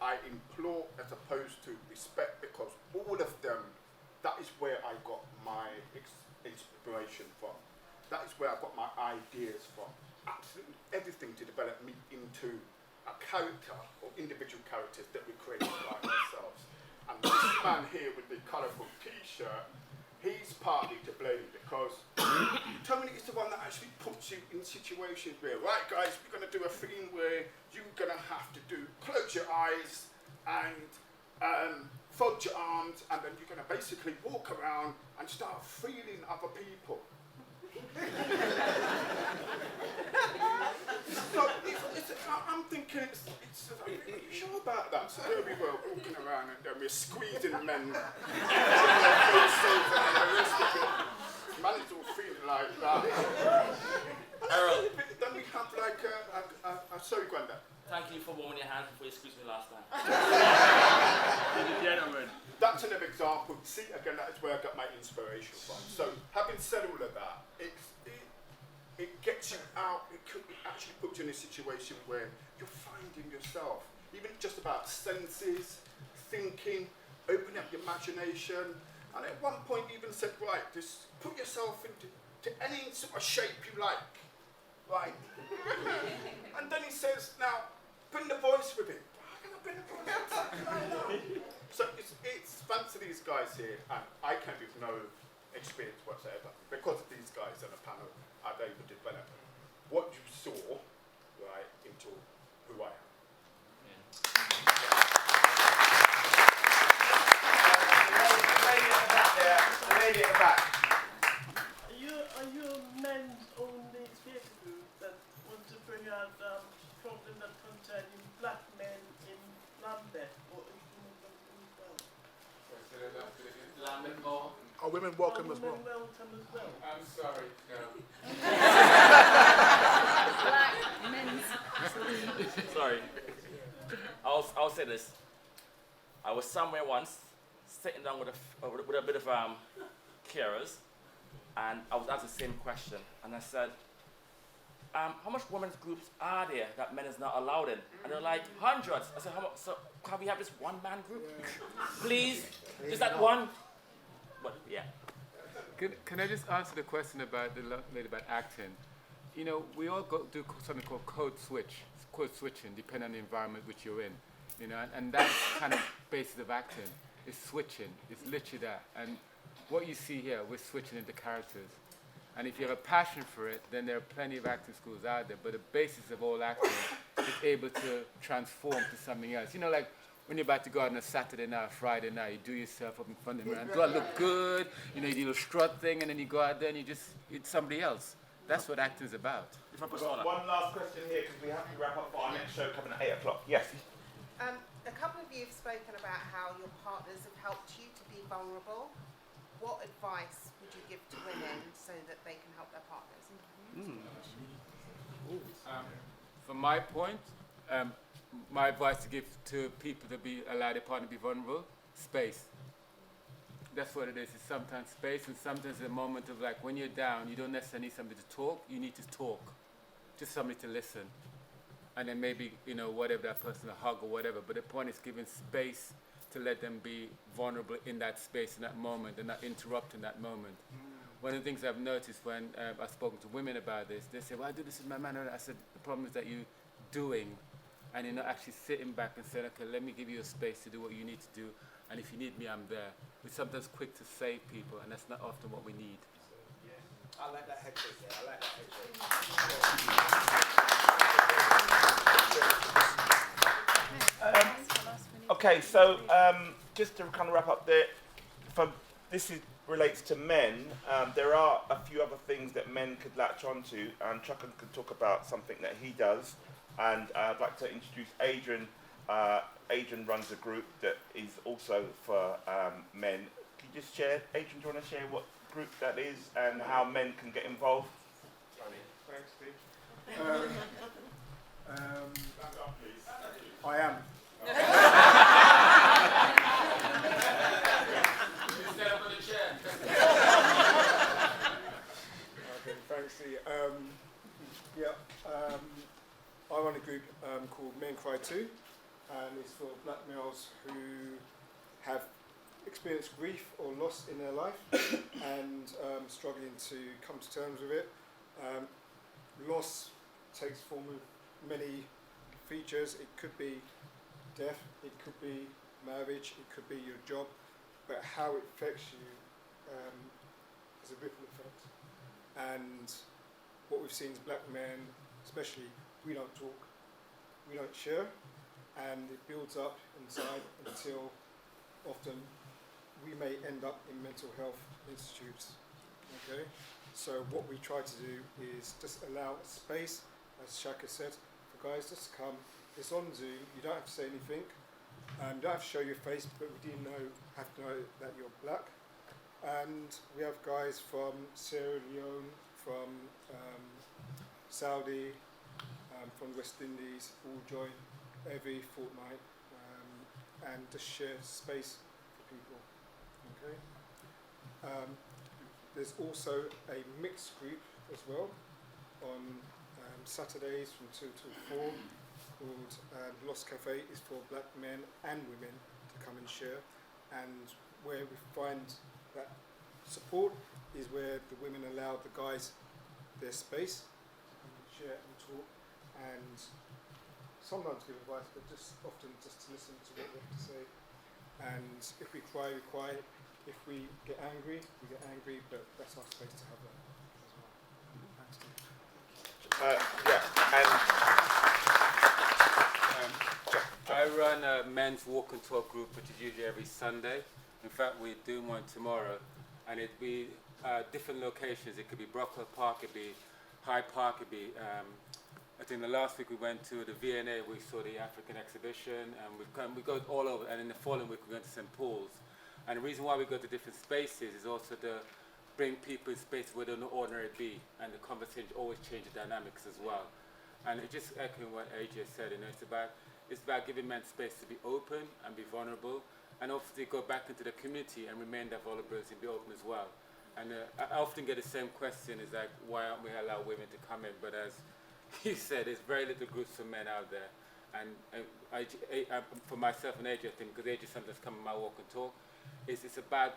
I implore as opposed to respect, because all of them, that is where I got my inspiration from. That is where I got my ideas from. Absolutely everything to develop me into a character or individual characters that we created by ourselves. And this man here with the colourful t-shirt, he's partly to blame, because Tony is the one that actually puts you in situations where, right guys, we're going to do a thing where you're going to have to close your eyes and fold your arms, and then you're going to basically walk around and start feeling other people. So I'm thinking, are you sure about that? So there we were walking around and then we're squeezing men in their faces and the rest of it. Man's all feeling like that. Then we have like sorry, Gwenda. Thank you for warming your hands before you squeezed me last time. Gentlemen. That's another example. See, again, that is where I got my inspiration from. So, having said all of that, it gets you out, it actually puts you in a situation where you're finding yourself, even just about senses, thinking, opening up your imagination, and at one point even said, right, just put yourself into any sort of shape you like, right? And then he says, now, bring the voice with it. How can I bring the voice with it? So it's thanks to these guys here, and I came with no experience whatsoever. Because of these guys on the panel, I've able to develop what you saw, right, into who I am. The lady at the back. Are you men's only theatre group that want to bring out problems that concern black men in London? Or is London more. Are women welcome as well? women welcome as well? I'm sorry, no. Black men's. Sorry. I'll say this. I was somewhere once, sitting down with a bit of carers, and I was asked the same question, and I said, how much women's groups are there that men is not allowed in? And they're like, hundreds. I said, how much? So can we have this one man group? Please? Just that one? But yeah. Can I just answer the question about the lady about acting? You know, we all do something called code switching, depending on the environment which you're in. You know, and that's kind of basis of acting. It's switching. It's literally that. And what you see here, we're switching into characters. And if you have a passion for it, then there are plenty of acting schools out there. But the basis of all acting is able to transform to something else. You know, like when you're about to go out on a Saturday night, Friday night, you do yourself up in front of the mirror. Do I look good? You know, you do a little strut thing, and then you go out there and it's somebody else. That's what acting is about. We've got one last question here because we have to wrap up for our next show coming at 8 o'clock. Yes. A couple of you have spoken about how your partners have helped you to be vulnerable. What advice would you give to women so that they can help their partners? From my point, my advice to give to people to allow their partner to be vulnerable, space. That's what it is. It's sometimes space, and sometimes a moment of like when you're down, you don't necessarily need somebody to talk. You need to talk, just somebody to listen, and then maybe whatever that person, a hug or whatever. But the point is giving space to let them be vulnerable in that space, in that moment, and not interrupting that moment. One of the things I've noticed when I've spoken to women about this, they say, well, I do this with my man. I said, the problem is that you're doing, and you're not actually sitting back and saying, okay, let me give you a space to do what you need to do, and if you need me, I'm there. We're sometimes quick to save people, and that's not often what we need. I like that headspace there. I like that headspace. Okay, so just to kind of wrap up there, relates to men. There are a few other things that men could latch onto, and Chucken could talk about something that he does. And I'd like to introduce Adrian. Adrian runs a group that is also for men. Can you just share, Adrian, do you want to share what group that is and how men can get involved? Thanks, Steve. I am. Stand up on the chair. Okay, thanks, Steve. I run a group called Men Cry Too, and it's for black males who have experienced grief or loss in their life and struggling to come to terms with it. Loss takes form of many features. It could be death, it could be marriage, it could be your job, but how it affects you has a ripple effect. And what we've seen is black men, especially, we don't talk, we don't share, and it builds up inside until often we may end up in mental health institutes. Okay, so what we try to do is just allow space, as Shaka said, for guys just to come. It's on Zoom, you don't have to say anything, you don't have to show your face, but we do have to know that you're black. And we have guys from Sierra Leone, from Saudi, from West Indies, all join every fortnight and just share space for people. Okay. There's also a mixed group as well on Saturdays from 2 till 4 called Lost Cafe. Is for black men and women to come and share, and where we find that support is where the women allow the guys their space to come and share and talk and sometimes give advice, but just often just to listen to what we have to say. And if we cry, we cry. If we get angry, we get angry, but that's our space to have that as well. Thanks, Steve. I run a men's walk and talk group, which is usually every Sunday. In fact, we're doing one tomorrow, and it'd be different locations. It could be Brockwell Park, it'd be Hyde Park, it'd be. I think the last week we went to the V&A, we saw the African exhibition, and we go all over. And in the following week we went to St. Paul's. And the reason why we go to different spaces is also to bring people in spaces where they're not ordinary be, and the conversation always changes dynamics as well. And it just echoing what AJ said, it's about giving men space to be open and be vulnerable, and obviously go back into the community and remain that vulnerability and be open as well. And I often get the same question, is like, why aren't we allow women to come in? But as you said, there's very little groups of men out there. And I, for myself and AJ, I think, because AJ sometimes come in my walk and talk, it's about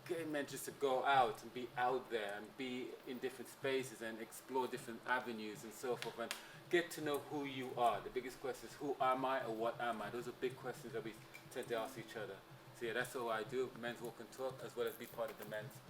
getting men just to go out and be out there and be in different spaces and explore different avenues and so forth, and get to know who you are. The biggest question is, who am I or what am I? Those are big questions that we tend to ask each other. So yeah, that's all I do, men's walk and talk, as well as be part of the men's